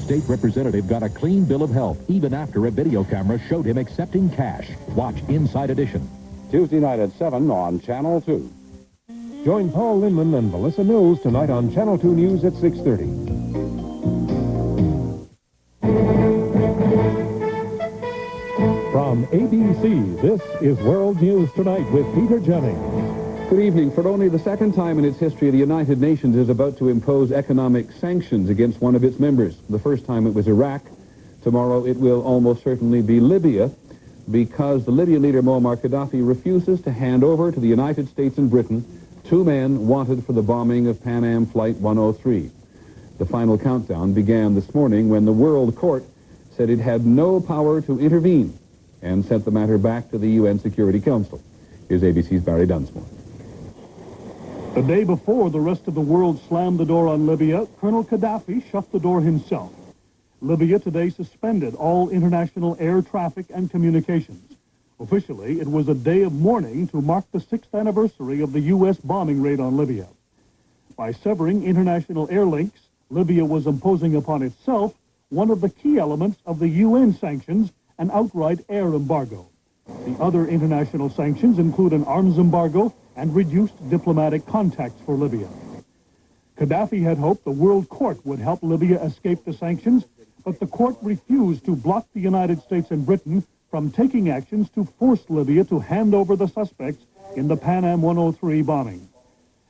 state representative got a clean bill of health even after a video camera showed him accepting cash. Watch Inside Edition. Tuesday night at 7 on Channel 2. Join Paul Lindman and Melissa Mills tonight on Channel 2 News at 6:30. From ABC, this is World News Tonight with Peter Jennings. Good evening. For only the second time in its history, the United Nations is about to impose economic sanctions against one of its members. The first time it was Iraq. Tomorrow it will almost certainly be Libya, because the Libyan leader Muammar Gaddafi refuses to hand over to the United States and Britain 2 men wanted for the bombing of Pan Am Flight 103. The final countdown began this morning when the World Court said it had no power to intervene and sent the matter back to the UN Security Council. Here's ABC's Barry Dunsmore. The day before the rest of the world slammed the door on Libya, Colonel Gaddafi shut the door himself. Libya today suspended all international air traffic and communications. Officially, it was a day of mourning to mark the 6th anniversary of the U.S. bombing raid on Libya. By severing international air links, Libya was imposing upon itself one of the key elements of the UN sanctions, an outright air embargo. The other international sanctions include an arms embargo and reduced diplomatic contacts for Libya. Gaddafi had hoped the World Court would help Libya escape the sanctions, but the court refused to block the United States and Britain from taking actions to force Libya to hand over the suspects in the Pan Am 103 bombing.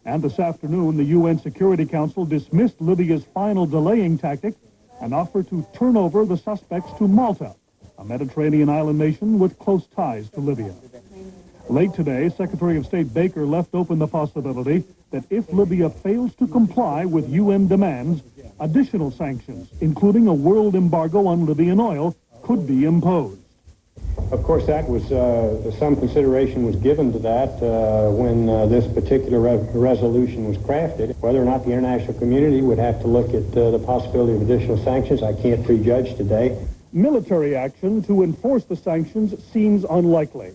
And this afternoon, the UN Security Council dismissed Libya's final delaying tactic, an offer to turn over the suspects to Malta, a Mediterranean island nation with close ties to Libya. Late today, Secretary of State Baker left open the possibility that if Libya fails to comply with UN demands, additional sanctions, including a world embargo on Libyan oil, could be imposed. Of course, that was some consideration was given to that when this particular resolution was crafted. Whether or not the international community would have to look at the possibility of additional sanctions, I can't prejudge today. Military action to enforce the sanctions seems unlikely.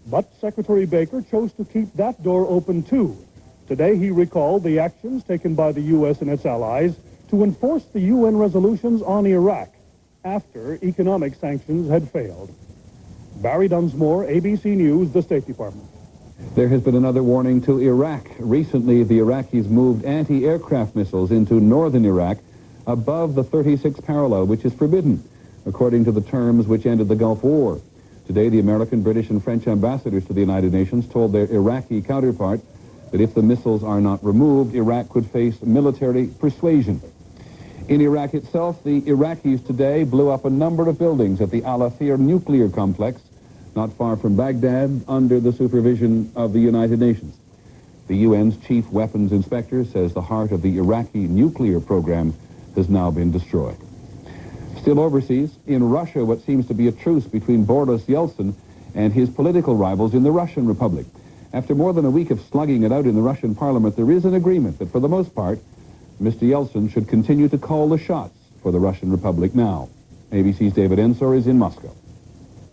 But Secretary Baker chose to keep that door open, too. Today, he recalled the actions taken by the U.S. and its allies to enforce the UN resolutions on Iraq after economic sanctions had failed. Barry Dunsmore, ABC News, the State Department. There has been another warning to Iraq. Recently, the Iraqis moved anti-aircraft missiles into northern Iraq above the 36th parallel, which is forbidden, according to the terms which ended the Gulf War. Today, the American, British, and French ambassadors to the United Nations told their Iraqi counterparts that if the missiles are not removed, Iraq could face military persuasion. In Iraq itself, the Iraqis today blew up a number of buildings at the Al-Athir nuclear complex, not far from Baghdad, under the supervision of the United Nations. The UN's chief weapons inspector says the heart of the Iraqi nuclear program has now been destroyed. Still overseas, in Russia, what seems to be a truce between Boris Yeltsin and his political rivals in the Russian Republic. After more than a week of slugging it out in the Russian parliament, there is an agreement that, for the most part, Mr. Yeltsin should continue to call the shots for the Russian Republic now. ABC's David Ensor is in Moscow.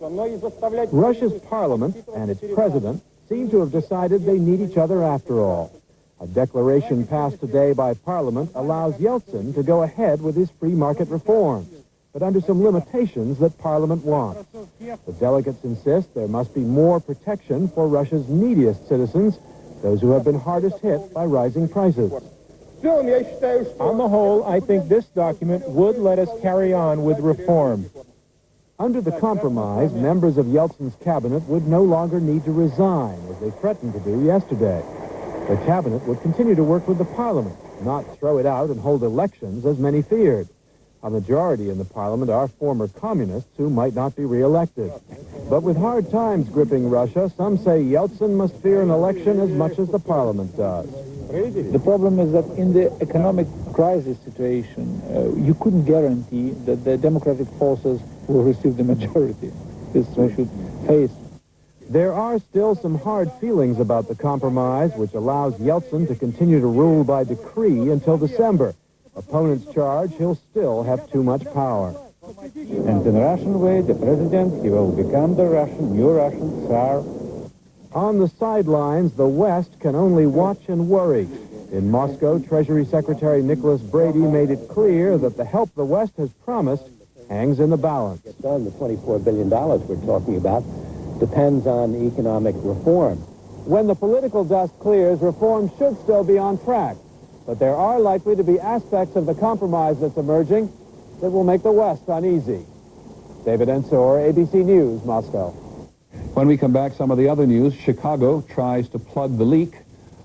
Russia's parliament and its president seem to have decided they need each other after all. A declaration passed today by Parliament allows Yeltsin to go ahead with his free market reforms, but under some limitations that Parliament wants. The delegates insist there must be more protection for Russia's neediest citizens, those who have been hardest hit by rising prices. On the whole, I think this document would let us carry on with reform. Under the compromise, members of Yeltsin's cabinet would no longer need to resign, as they threatened to do yesterday. The cabinet would continue to work with the Parliament, not throw it out and hold elections, as many feared. A majority in the Parliament are former communists who might not be re-elected. But with hard times gripping Russia, some say Yeltsin must fear an election as much as the Parliament does. The problem is that in the economic crisis situation, you couldn't guarantee that the democratic forces will receive the majority. This we should face. There are still some hard feelings about the compromise, which allows Yeltsin to continue to rule by decree until December. Opponents charge he'll still have too much power. And in the Russian way, the president, he will become the new Russian Tsar. On the sidelines, the West can only watch and worry. In Moscow, Treasury Secretary Nicholas Brady made it clear that the help the West has promised hangs in the balance. The $24 billion we're talking about depends on economic reform. When the political dust clears, reform should still be on track. But there are likely to be aspects of the compromise that's emerging that will make the West uneasy. David Ensor, ABC News, Moscow. When we come back, some of the other news. Chicago tries to plug the leak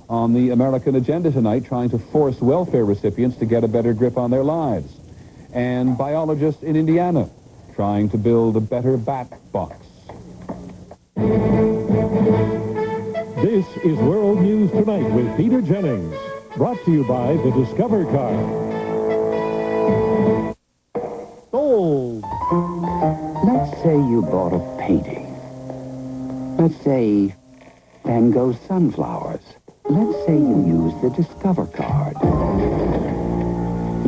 on the American agenda tonight, trying to force welfare recipients to get a better grip on their lives. And biologists in Indiana trying to build a better bat box. This is World News Tonight with Peter Jennings. Brought to you by the Discover Car. Sold. Let's say you bought a painting. Let's say Van Gogh's Sunflowers. Let's say you used the Discover card.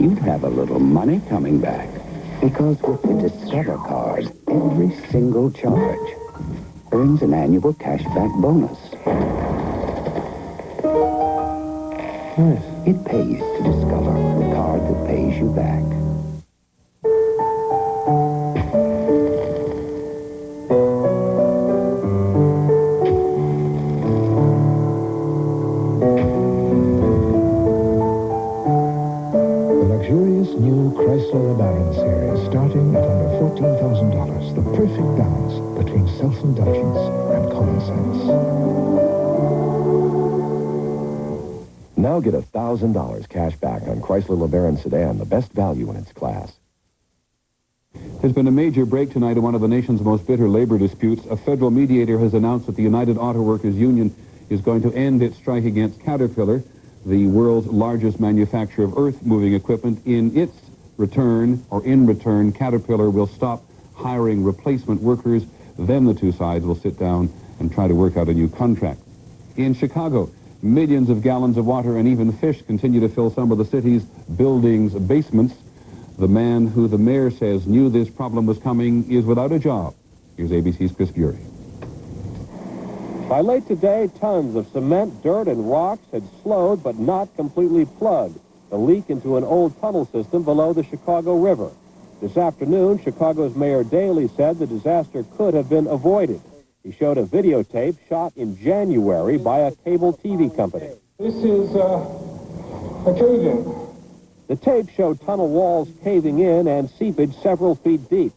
You'd have a little money coming back. Because with the Discover card, every single charge earns an annual cashback bonus. Nice. It pays to Discover, the card that pays you back. Chrysler LeBaron series, starting at under $14,000. The perfect balance between self-indulgence and common sense. Now get $1,000 cash back on Chrysler LeBaron sedan, the best value in its class. There's been a major break tonight in one of the nation's most bitter labor disputes. A federal mediator has announced that the United Auto Workers Union is going to end its strike against Caterpillar, the world's largest manufacturer of earth-moving equipment. In return, Caterpillar will stop hiring replacement workers. Then the two sides will sit down and try to work out a new contract. In Chicago, millions of gallons of water and even fish continue to fill some of the city's buildings' basements. The man who the mayor says knew this problem was coming is without a job. Here's ABC's Chris Bury. By late today, tons of cement, dirt, and rocks had slowed but not completely plugged the leak into an old tunnel system below the Chicago River. This afternoon, Chicago's Mayor Daley said the disaster could have been avoided. He showed a videotape shot in January by a cable TV company. This is a cave-in. The tape showed tunnel walls caving in and seepage several feet deep.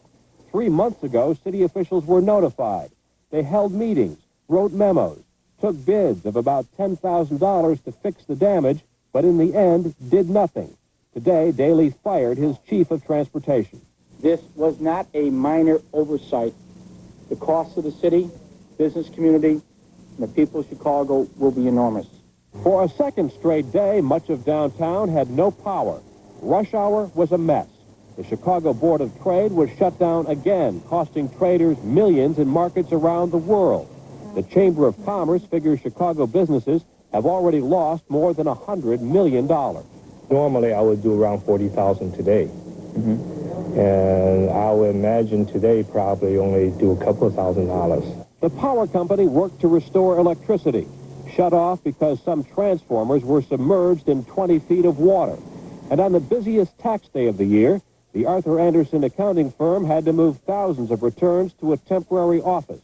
3 months ago, city officials were notified. They held meetings, wrote memos, took bids of about $10,000 to fix the damage, but in the end, did nothing. Today, Daley fired his chief of transportation. This was not a minor oversight. The cost of the city, business community, and the people of Chicago will be enormous. For a second straight day, much of downtown had no power. Rush hour was a mess. The Chicago Board of Trade was shut down again, costing traders millions in markets around the world. The Chamber of Commerce figures Chicago businesses have already lost more than $100 million. Normally, I would do around $40,000 today. And I would imagine today probably only do a couple of $1,000s. The power company worked to restore electricity, shut off because some transformers were submerged in 20 feet of water. And on the busiest tax day of the year, the Arthur Anderson accounting firm had to move thousands of returns to a temporary office.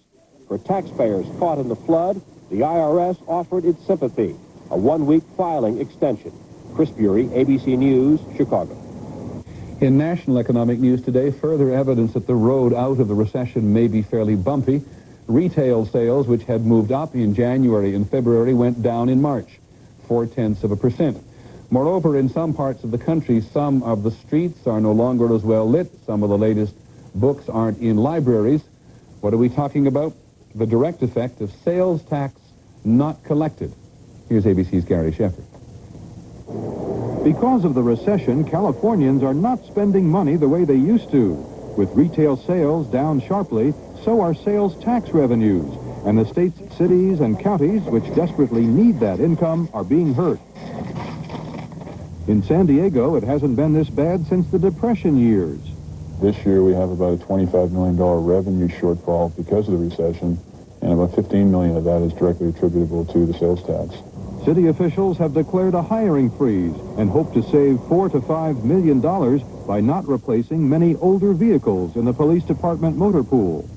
For taxpayers caught in the flood, the IRS offered its sympathy, a one-week filing extension. Chris Bury, ABC News, Chicago. In national economic news today, further evidence that the road out of the recession may be fairly bumpy. Retail sales, which had moved up in January and February, went down in March, 0.4%. Moreover, in some parts of the country, some of the streets are no longer as well lit. Some of the latest books aren't in libraries. What are we talking about? The direct effect of sales tax not collected. Here's ABC's Gary Sheffer. Because of the recession, Californians are not spending money the way they used to. With retail sales down sharply, so are sales tax revenues. And the state's cities and counties, which desperately need that income, are being hurt. In San Diego, it hasn't been this bad since the Depression years. This year we have about a $25 million revenue shortfall because of the recession, and about $15 million of that is directly attributable to the sales tax. City officials have declared a hiring freeze and hope to save $4 to $5 million by not replacing many older vehicles in the police department motor pool.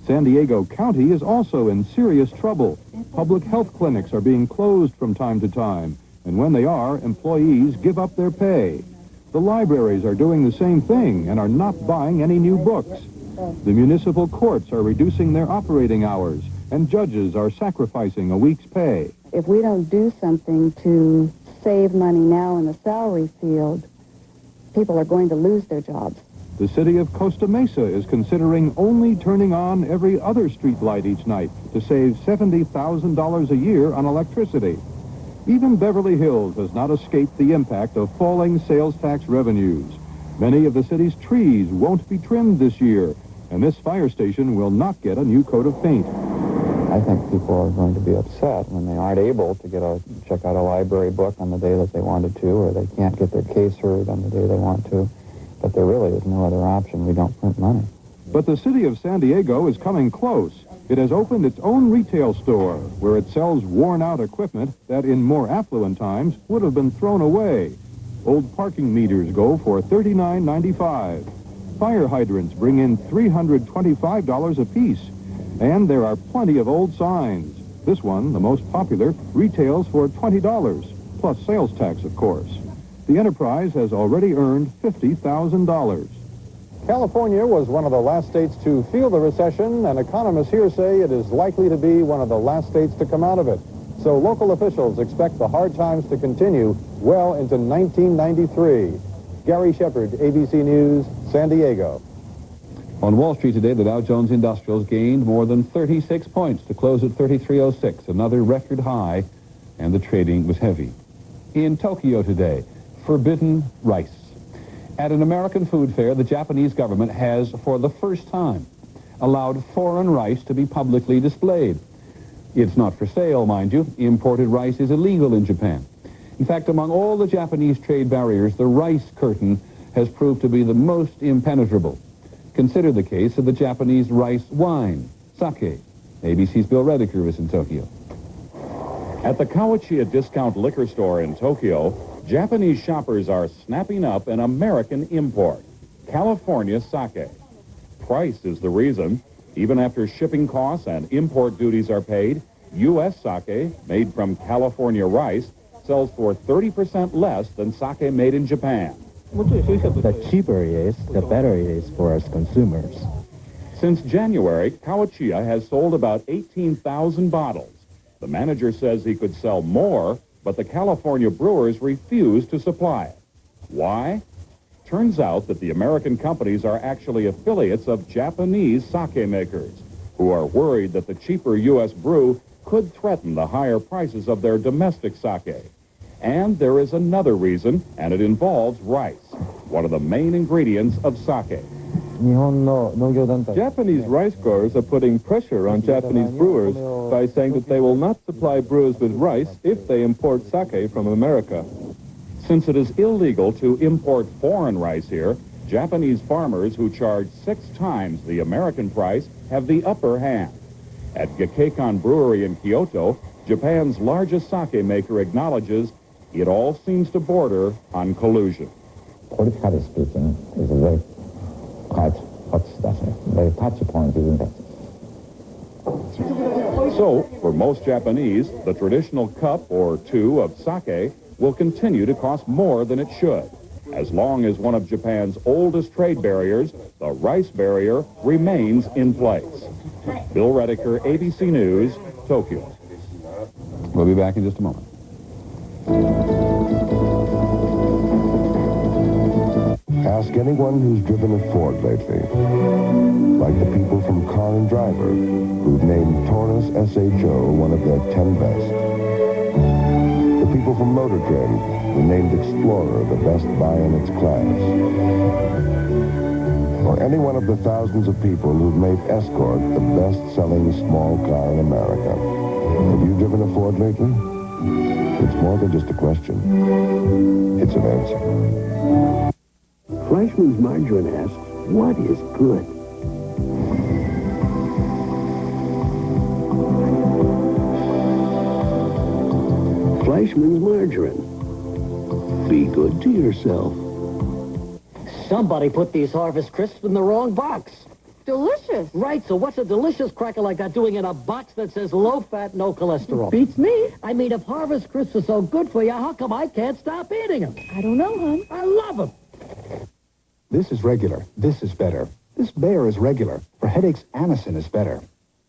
San Diego County is also in serious trouble. Public health clinics are being closed from time to time, and when they are, employees give up their pay. The libraries are doing the same thing and are not buying any new books. The municipal courts are reducing their operating hours, and judges are sacrificing a week's pay. If we don't do something to save money now in the salary field, people are going to lose their jobs. The city of Costa Mesa is considering only turning on every other street light each night to save $70,000 a year on electricity. Even Beverly Hills has not escaped the impact of falling sales tax revenues. Many of the city's trees won't be trimmed this year, and this fire station will not get a new coat of paint. I think people are going to be upset when they aren't able to check out a library book on the day that they wanted to, or they can't get their case heard on the day they want to. But there really is no other option. We don't print money. But the city of San Diego is coming close. It has opened its own retail store where it sells worn-out equipment that in more affluent times would have been thrown away. Old parking meters go for $39.95. Fire hydrants bring in $325 apiece. And there are plenty of old signs. This one, the most popular, retails for $20, plus sales tax, of course. The enterprise has already earned $50,000. California was one of the last states to feel the recession, and economists here say it is likely to be one of the last states to come out of it. So local officials expect the hard times to continue well into 1993. Gary Shepard, ABC News, San Diego. On Wall Street today, the Dow Jones Industrials gained more than 36 points to close at 3306, another record high, and the trading was heavy. In Tokyo today, forbidden rice. At an American food fair, the Japanese government has, for the first time, allowed foreign rice to be publicly displayed. It's not for sale, mind you. Imported rice is illegal in Japan. In fact, among all the Japanese trade barriers, the rice curtain has proved to be the most impenetrable. Consider the case of the Japanese rice wine, sake. ABC's Bill Rediker is in Tokyo. At the Kawachiya discount liquor store in Tokyo, Japanese shoppers are snapping up an American import, California sake. Price is the reason. Even after shipping costs and import duties are paid, U.S. sake, made from California rice, sells for 30% less than sake made in Japan. The cheaper it is, the better it is for us consumers. Since January, Kawachiya has sold about 18,000 bottles. The manager says he could sell more, but the California brewers refuse to supply it. Why? Turns out that the American companies are actually affiliates of Japanese sake makers, who are worried that the cheaper U.S. brew could threaten the higher prices of their domestic sake. And there is another reason, and it involves rice, one of the main ingredients of sake. Japanese rice growers are putting pressure on Japanese brewers by saying that they will not supply brewers with rice if they import sake from America. Since it is illegal to import foreign rice here, Japanese farmers who charge 6 times the American price have the upper hand. At Gekkeikan Brewery in Kyoto, Japan's largest sake maker acknowledges it all seems to border on collusion. Politically speaking, it's a very touchy point, isn't it? So, for most Japanese, the traditional cup or two of sake will continue to cost more than it should, as long as one of Japan's oldest trade barriers, the rice barrier, remains in place. Bill Rediker, ABC News, Tokyo. We'll be back in just a moment. Ask anyone who's driven a Ford lately. Like the people from Car and Driver, who've named Taurus SHO one of their 10 best. The people from Motor Trend, who named Explorer the best buy in its class. Or any one of the thousands of people who've made Escort the best-selling small car in America. Have you driven a Ford lately? It's more than just a question. It's an answer. Fleischmann's Margarine asks, what is good? Fleischmann's margarine. Be good to yourself. Somebody put these Harvest Crisps in the wrong box. Delicious. Right, so what's a delicious cracker like that doing in a box that says low fat, no cholesterol? Beats me. I mean, if Harvest Crisps are so good for you, how come I can't stop eating them? I don't know, hon. I love them. This is regular. This is better. This Bayer is regular. For headaches, Anacin is better.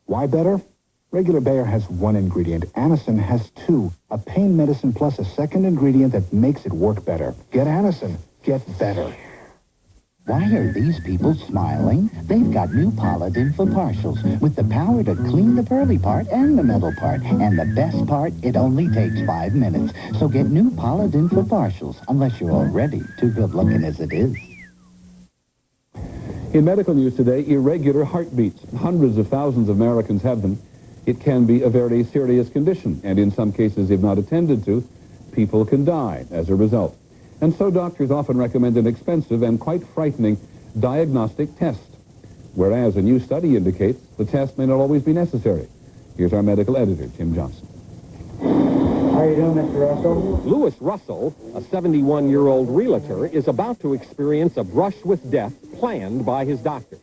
Why better? Regular Bayer has one ingredient. Anacin has two. A pain medicine plus a second ingredient that makes it work better. Get Anacin. Get better. Why are these people smiling? They've got new Polidin for partials with the power to clean the pearly part and the metal part. And the best part, it only takes 5 minutes. So get new Polidin for partials, unless you're already too good looking as it is. In medical news today, irregular heartbeats. Hundreds of thousands of Americans have them. It can be a very serious condition, and in some cases, if not attended to, people can die as a result. And so doctors often recommend an expensive and quite frightening diagnostic test, whereas a new study indicates the test may not always be necessary. Here's our medical editor, Tim Johnson. How are you doing, Mr. Russell? Louis Russell, a 71-year-old realtor, is about to experience a brush with death planned by his doctor.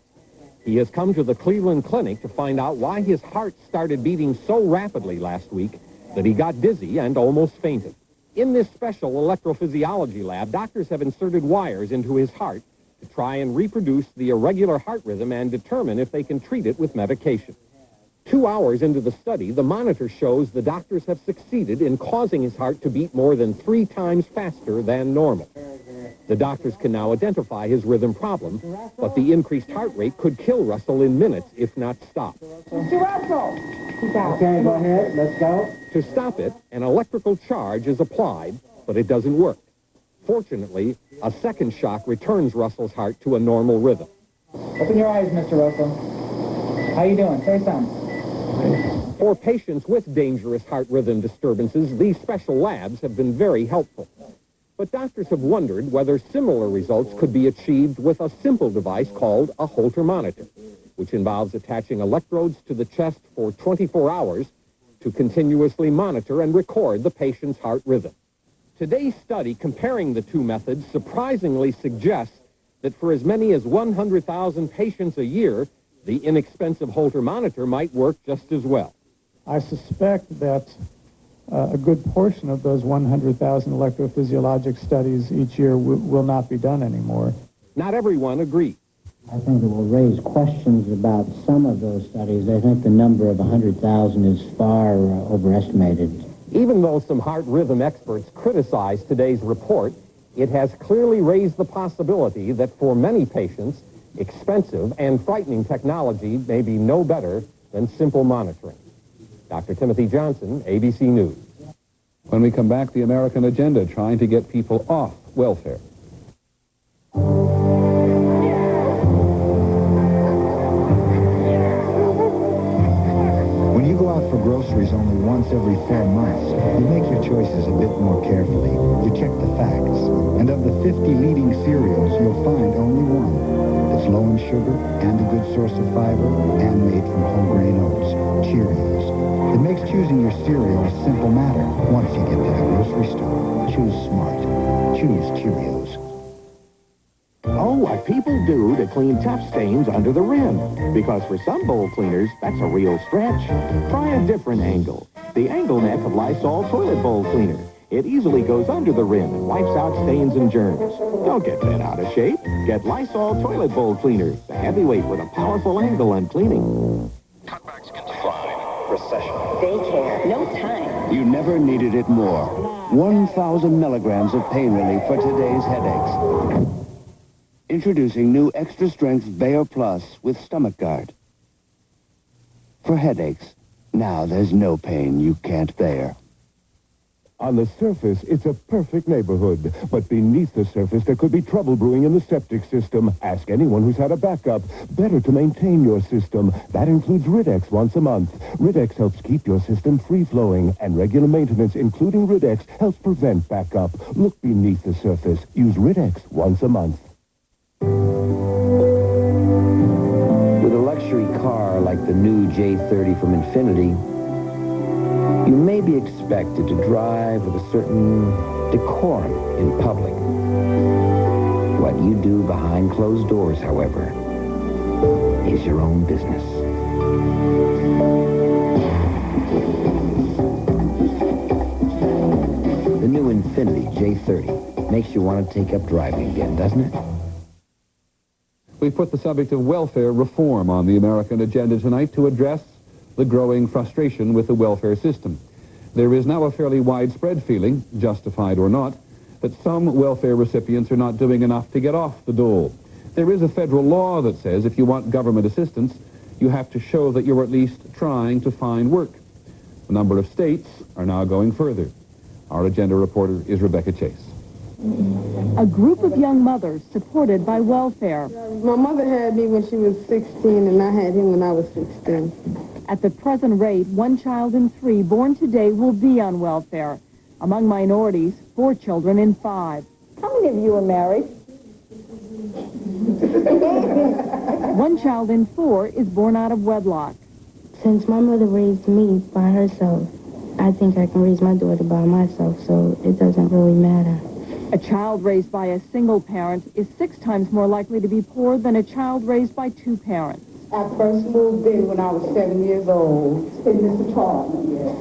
He has come to the Cleveland Clinic to find out why his heart started beating so rapidly last week that he got dizzy and almost fainted. In this special electrophysiology lab, doctors have inserted wires into his heart to try and reproduce the irregular heart rhythm and determine if they can treat it with medication. 2 hours into the study, the monitor shows the doctors have succeeded in causing his heart to beat more than 3 times faster than normal. The doctors can now identify his rhythm problem, but the increased heart rate could kill Russell in minutes if not stopped. Mr. Russell! Okay, go ahead. Let's go. To stop it, an electrical charge is applied, but it doesn't work. Fortunately, a second shock returns Russell's heart to a normal rhythm. Open your eyes, Mr. Russell. How you doing? Say something. For patients with dangerous heart rhythm disturbances, these special labs have been very helpful. But doctors have wondered whether similar results could be achieved with a simple device called a Holter monitor, which involves attaching electrodes to the chest for 24 hours to continuously monitor and record the patient's heart rhythm. Today's study comparing the two methods surprisingly suggests that for as many as 100,000 patients a year, the inexpensive Holter monitor might work just as well. I suspect that a good portion of those 100,000 electrophysiologic studies each year will not be done anymore. Not everyone agrees. I think it will raise questions about some of those studies. I think the number of 100,000 is far overestimated. Even though some heart rhythm experts criticize today's report, it has clearly raised the possibility that for many patients, expensive and frightening technology may be no better than simple monitoring. Dr. Timothy Johnson, ABC News. When we come back, the American agenda, trying to get people off welfare. When you go out for groceries only once every 4 months, you make your choices a bit more carefully. You check the facts. And of the 50 leading cereals, you'll find only one that's low in sugar and a good source of fiber and made from whole grain oats, Cheerios. It makes choosing your cereal a simple matter. Once you get to the grocery store, choose smart. Choose Cheerios. Oh, what people do to clean tough stains under the rim. Because for some bowl cleaners, that's a real stretch. Try a different angle. The Angle Neck of Lysol Toilet Bowl Cleaner. It easily goes under the rim and wipes out stains and germs. Don't get bent out of shape. Get Lysol Toilet Bowl Cleaner, the heavyweight with a powerful angle on cleaning. Recession. Daycare. No time. You never needed it more. 1,000 milligrams of pain relief for today's headaches. Introducing new extra-strength Bayer Plus with Stomach Guard. For headaches, now there's no pain you can't bear. On the surface, it's a perfect neighborhood. But beneath the surface, there could be trouble brewing in the septic system. Ask anyone who's had a backup. Better to maintain your system. That includes Rid-X once a month. Rid-X helps keep your system free-flowing. And regular maintenance, including Rid-X, helps prevent backup. Look beneath the surface. Use Rid-X once a month. With a luxury car like the new J30 from Infiniti, You may be expected to drive with a certain decorum in public. What you do behind closed doors, however, is your own business. The new Infiniti J30 makes you want to take up driving again, doesn't it? We've put the subject of welfare reform on the American agenda tonight to address the growing frustration with the welfare system. There is now a fairly widespread feeling, justified or not, that some welfare recipients are not doing enough to get off the dole. There is a federal law that says if you want government assistance, you have to show that you're at least trying to find work. A number of states are now going further. Our agenda reporter is Rebecca Chase. A group of young mothers supported by welfare. My mother had me when she was 16, and I had him when I was 16. At the present rate, 1 child in 3 born today will be on welfare. Among minorities, 4 children in 5. How many of you are married? 1 child in 4 is born out of wedlock. Since my mother raised me by herself, I think I can raise my daughter by myself, so it doesn't really matter. A child raised by a single parent is 6 times more likely to be poor than a child raised by 2 parents. I first moved in when I was 7 years old in this apartment, yes.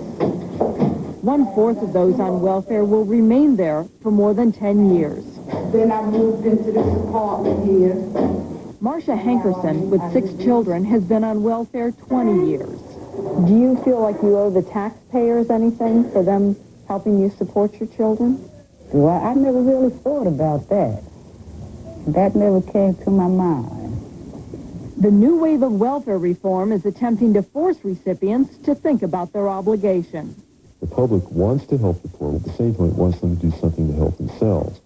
1/4 of those on welfare will remain there for more than 10 years. Then I moved into this apartment here. Marcia Hankerson, with 6 children, has been on welfare 20 years. Do you feel like you owe the taxpayers anything for them helping you support your children? Well, I never really thought about that. That never came to my mind. The new wave of welfare reform is attempting to force recipients to think about their obligation. The public wants to help the poor, but at the same time it wants them to do something to help themselves.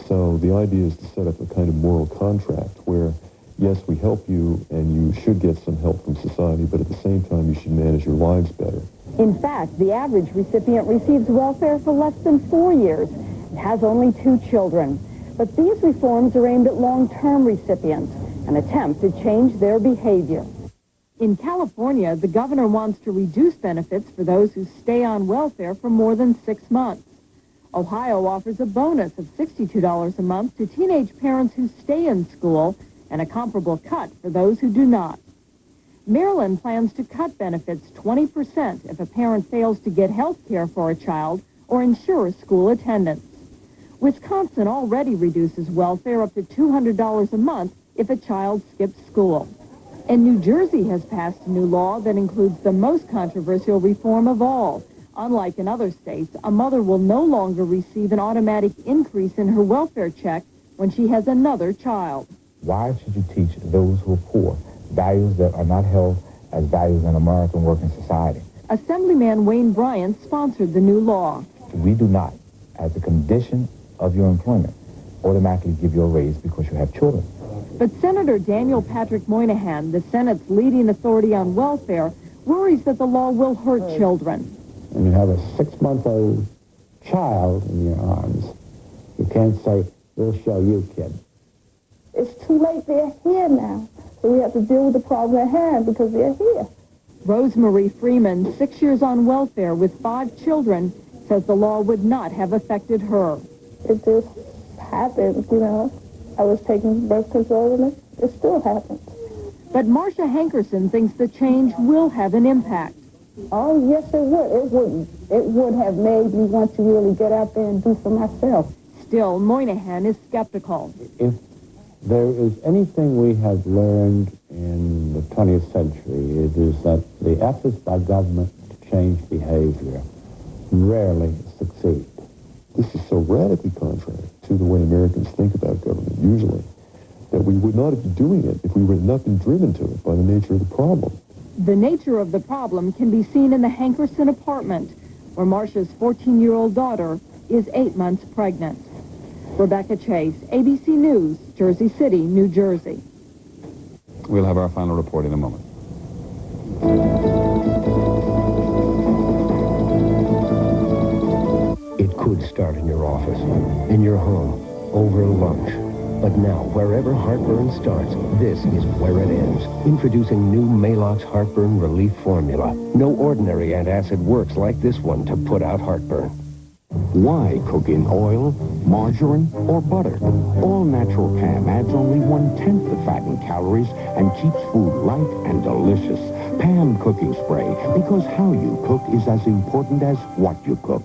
So the idea is to set up a kind of moral contract where, yes, we help you and you should get some help from society, but at the same time you should manage your lives better. In fact, the average recipient receives welfare for less than 4 years and has only 2 children. But these reforms are aimed at long-term recipients, an attempt to change their behavior. In California, the governor wants to reduce benefits for those who stay on welfare for more than 6 months. Ohio offers a bonus of $62 a month to teenage parents who stay in school and a comparable cut for those who do not. Maryland plans to cut benefits 20% if a parent fails to get health care for a child or ensure school attendance. Wisconsin already reduces welfare up to $200 a month if a child skips school. And New Jersey has passed a new law that includes the most controversial reform of all. Unlike in other states, a mother will no longer receive an automatic increase in her welfare check when she has another child. Why should you teach those who are poor values that are not held as values in American working society? Assemblyman Wayne Bryant sponsored the new law. We do not, as a condition of your employment, automatically give you a raise because you have children. But Senator Daniel Patrick Moynihan, the Senate's leading authority on welfare, worries that the law will hurt children. When you have a 6-month-old child in your arms, you can't say, we'll show you, kid. It's too late. They're here now. So we have to deal with the problem at hand because they're here. Rosemary Freeman, 6 years on welfare with 5 children, says the law would not have affected her. It just happened, you know. I was taking birth control and it still happens. But Marcia Hankerson thinks the change will have an impact. Oh, yes, it would. It would have made me want to really get out there and do for myself. Still, Moynihan is skeptical. If there is anything we have learned in the 20th century, it is that the efforts by government to change behavior rarely succeed. This is so radically contrary to the way Americans think about government, usually, that we would not be doing it if we were not been driven to it by the nature of the problem. The nature of the problem can be seen in the Hankerson apartment, where Marcia's 14-year-old daughter is 8 months pregnant. Rebecca Chase, ABC News, Jersey City, New Jersey. We'll have our final report in a moment. It could start in your office, in your home, over lunch. But now, wherever heartburn starts, this is where it ends. Introducing new Maalox Heartburn Relief Formula. No ordinary antacid works like this one to put out heartburn. Why cook in oil, margarine, or butter? All natural Pam adds only 1/10 the fat and calories and keeps food light and delicious. Pam Cooking Spray, because how you cook is as important as what you cook.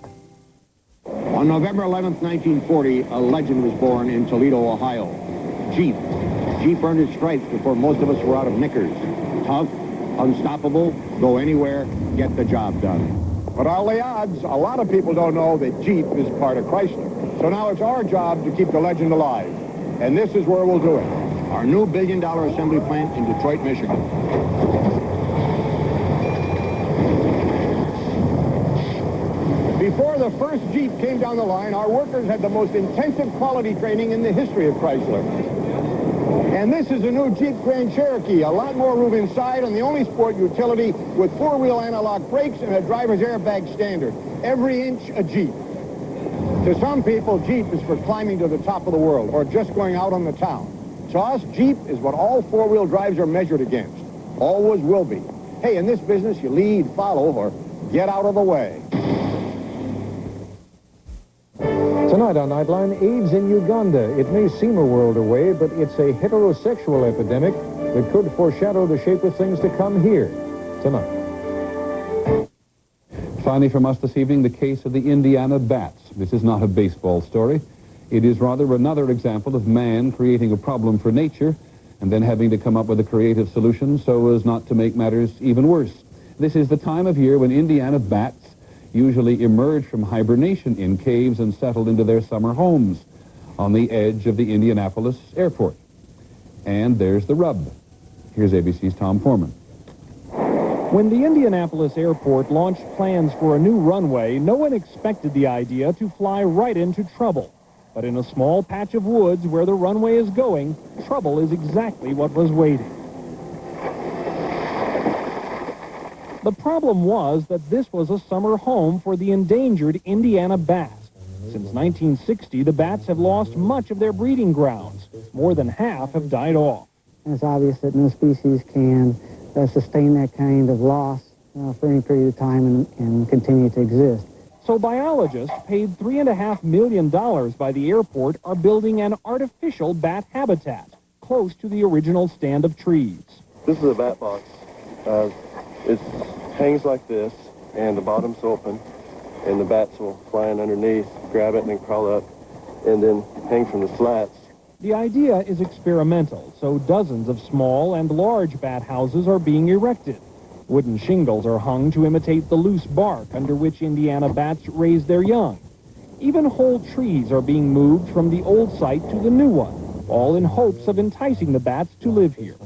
On November 11th, 1940, a legend was born in Toledo, Ohio. Jeep. Jeep earned its stripes before most of us were out of knickers. Tough, unstoppable, go anywhere, get the job done. But all the odds, a lot of people don't know that Jeep is part of Chrysler. So now it's our job to keep the legend alive. And this is where we'll do it. Our new billion-dollar assembly plant in Detroit, Michigan. Before the first Jeep came down the line, our workers had the most intensive quality training in the history of Chrysler. And this is a new Jeep Grand Cherokee, a lot more room inside, and the only sport utility with four-wheel analog brakes and a driver's airbag standard. Every inch a Jeep. To some people, Jeep is for climbing to the top of the world or just going out on the town. To us, Jeep is what all four-wheel drives are measured against. Always will be. Hey, in this business, you lead, follow, or get out of the way. Tonight on Nightline, AIDS in Uganda. It may seem a world away, but it's a heterosexual epidemic that could foreshadow the shape of things to come here tonight. Finally from us this evening, the case of the Indiana bats. This is not a baseball story. It is rather another example of man creating a problem for nature and then having to come up with a creative solution so as not to make matters even worse. This is the time of year when Indiana bats usually emerge from hibernation in caves and settle into their summer homes on the edge of the Indianapolis airport. And there's the rub. Here's ABC's Tom Foreman. When the Indianapolis airport launched plans for a new runway, no one expected the idea to fly right into trouble. But in a small patch of woods where the runway is going, trouble is exactly what was waiting. The problem was that this was a summer home for the endangered Indiana bat. Since 1960, the bats have lost much of their breeding grounds. More than half have died off. It's obvious that no species can sustain that kind of loss for any period of time and continue to exist. So biologists, paid $3.5 million by the airport, are building an artificial bat habitat close to the original stand of trees. This is a bat box. It hangs like this, and the bottom's open, and the bats will fly in underneath, grab it, and then crawl up, and then hang from the slats. The idea is experimental, so dozens of small and large bat houses are being erected. Wooden shingles are hung to imitate the loose bark under which Indiana bats raise their young. Even whole trees are being moved from the old site to the new one, all in hopes of enticing the bats to live here.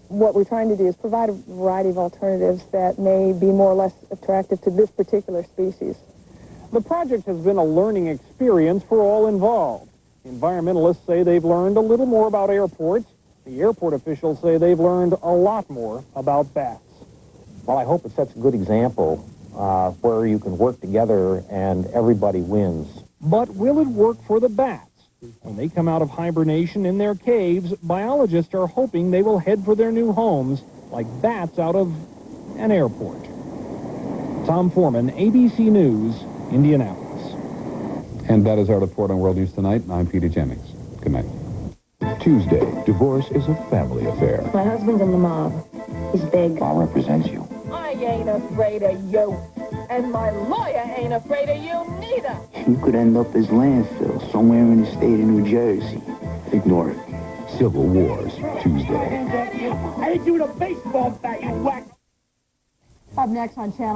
What we're trying to do is provide a variety of alternatives that may be more or less attractive to this particular species. The project has been a learning experience for all involved. Environmentalists say they've learned a little more about airports. The airport officials say they've learned a lot more about bats. Well, I hope it sets a good example where you can work together and everybody wins. But will it work for the bats? When they come out of hibernation in their caves, biologists are hoping they will head for their new homes like bats out of an airport. Tom Foreman, ABC News, Indianapolis. And that is our report on World News Tonight. I'm Peter Jennings. Good night. Tuesday, divorce is a family affair. My husband's in the mob. He's big. Law represents you. I ain't afraid of you. And my lawyer ain't afraid of you neither. You could end up as landfill somewhere in the state of New Jersey. Ignore it. Civil Wars, Tuesday. I hit you with a baseball bat, you whack. Up next on Channel